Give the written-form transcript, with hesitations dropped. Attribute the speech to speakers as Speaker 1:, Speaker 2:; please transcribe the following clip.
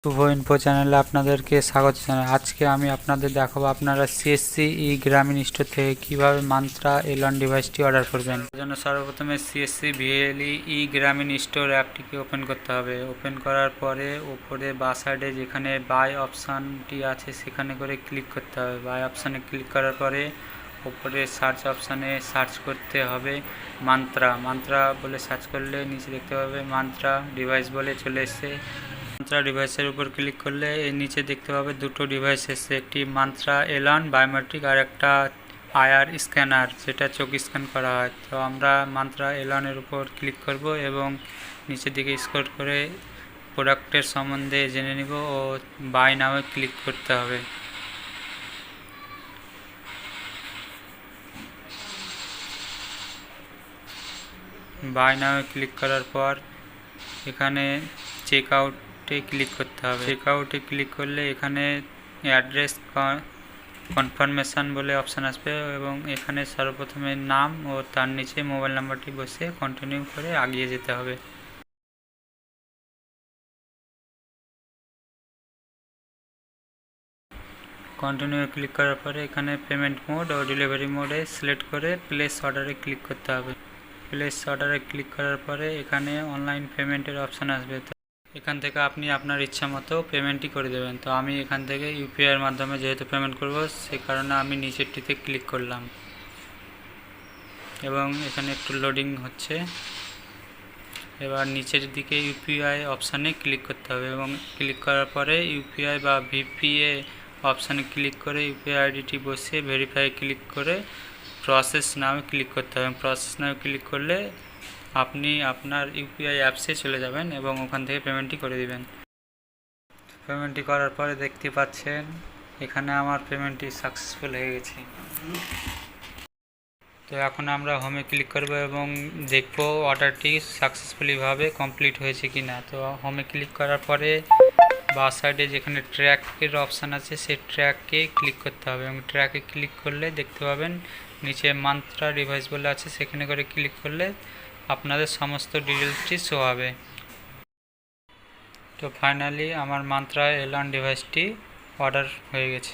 Speaker 1: শুভ info চ্যানেলে আপনাদেরকে স্বাগত জানাই। আজকে আমি আপনাদের দেখাবো আপনারা সিএসসি ই গ্রামীণ স্টোর থেকে কিভাবে মান্ত্রা এলন ডিভাইসটি অর্ডার করবেন। এর জন্য সর্বপ্রথমে সিএসসি ভিএলই ই গ্রামীণ স্টোর অ্যাপটিকে ওপেন করতে হবে। ওপেন করার পরে উপরে বাঁ সাইডে যেখানে বাই অপশানটি আছে সেখানে করে ক্লিক করতে হবে। বাই অপশানে ক্লিক করার পরে উপরে সার্চ অপশানে সার্চ করতে হবে মান্ত্রা বলে সার্চ করলে নিচে দেখতে পাবে মান্ত্রা ডিভাইস বলে চলে এসেছে। মান্ত্রা ডিভাইসের উপর ক্লিক করলে এর নিচে দেখতে পাবে দুটো ডিভাইস এসেছে, একটি মান্ত্রা এলন বায়োমেট্রিক আর একটা আয়ার স্ক্যানার যেটা চোখ স্ক্যান করা হয়। তো আমরা মান্ত্রা এলনের উপর ক্লিক করব এবং নিচের দিকে স্ক্রল করে প্রোডাক্টের সম্বন্ধে জেনে নিব ও বাই নামে ক্লিক করতে হবে। বাই নামে ক্লিক করার পর এখানে চেক আউটে ক্লিক করতে হবে। চেক আউটে ক্লিক করলে এখানে অ্যাড্রেস কনফার্মেশন বলে অপশান আসবে এবং এখানে সর্বপ্রথমে নাম ও তার নিচে মোবাইল নাম্বারটি বসে কন্টিনিউ করে এগিয়ে যেতে হবে। কন্টিনিউ ক্লিক করার পরে এখানে পেমেন্ট মোড ও ডেলিভারি মোডে সিলেক্ট করে প্লেস অর্ডারে ক্লিক করতে হবে। প্লেস অর্ডারে ক্লিক করার পরে এখানে অনলাইন পেমেন্টের অপশান আসবে। এখান থেকে আপনি আপনার ইচ্ছা মতো পেমেন্টই করে দেবেন। তো আমি এখান থেকে ইউপিআইয়ের মাধ্যমে যেহেতু পেমেন্ট করব সে কারণে আমি নিচেরটিতে ক্লিক করলাম এবং এখানে একটু লোডিং হচ্ছে। এবার নিচের দিকে ইউপিআই অপশানে ক্লিক করতে হবে এবং ক্লিক করার পরে ইউপিআই বা ভিপিএ অপশানে ক্লিক করে ইউপিআই আইডিটি বসিয়ে ভেরিফাই ক্লিক করে প্রসেস নামে ক্লিক করতে হবে। প্রসেস নামে ক্লিক করলে আপনি আপনার ইউপিআই অ্যাপসে চলে যাবেন এবং ওখান থেকে পেমেন্টটি করে দিবেন। পেমেন্টটি করার পরে দেখতে পাচ্ছেন এখানে আমার পেমেন্টটি সাকসেসফুল হয়ে গেছে। তো এখন আমরা হোমে ক্লিক করব এবং দেখব অর্ডারটি সাকসেসফুলিভাবে কমপ্লিট হয়েছে কি না। তো হোমে ক্লিক করার পরে বাঁ সাইডে যেখানে ট্র্যাকের অপশান আছে সেই ট্র্যাকে ক্লিক করতে হবে এবং ট্র্যাকে ক্লিক করলে দেখতে পাবেন নিচে মান্ত্রা ডিভাইস বলে আছে, সেখানে করে ক্লিক করলে আপনাদের সমস্ত ডিটেলসটি শো হবে। তো ফাইনালি আমার মান্ত্রা এলন ডিভাইসটি অর্ডার হয়ে গেছে।